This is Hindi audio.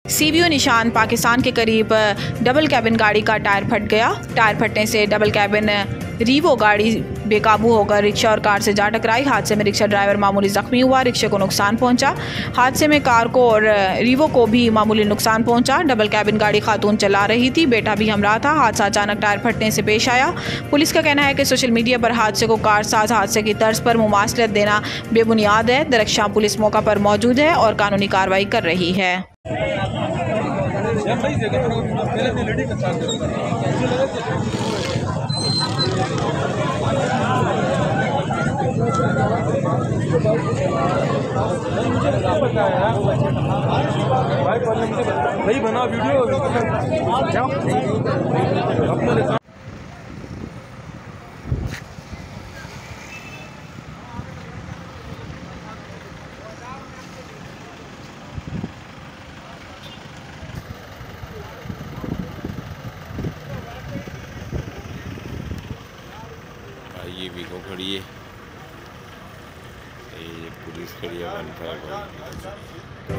सीबीओ निशान पाकिस्तान के करीब डबल कैबिन गाड़ी का टायर फट गया। टायर फटने से डबल कैबिन रीवो गाड़ी बेकाबू होकर रिक्शा और कार से जा टकराई। हादसे में रिक्शा ड्राइवर मामूली जख्मी हुआ, रिक्शे को नुकसान पहुंचा। हादसे में कार को और रीवो को भी मामूली नुकसान पहुंचा। डबल कैबिन गाड़ी खातून चला रही थी, बेटा भी हमरा था। हादसा अचानक टायर फटने से पेश आया। पुलिस का कहना है कि सोशल मीडिया पर हादसे को कारसाज हादसे की तर्ज पर मुमासलत देना बेबुनियाद है। दरख्शां पुलिस मौका पर मौजूद है और कानूनी कार्रवाई कर रही है। भाई बना वीडियो ये वीको खड़ी है, ये पुलिस खड़ी है 151।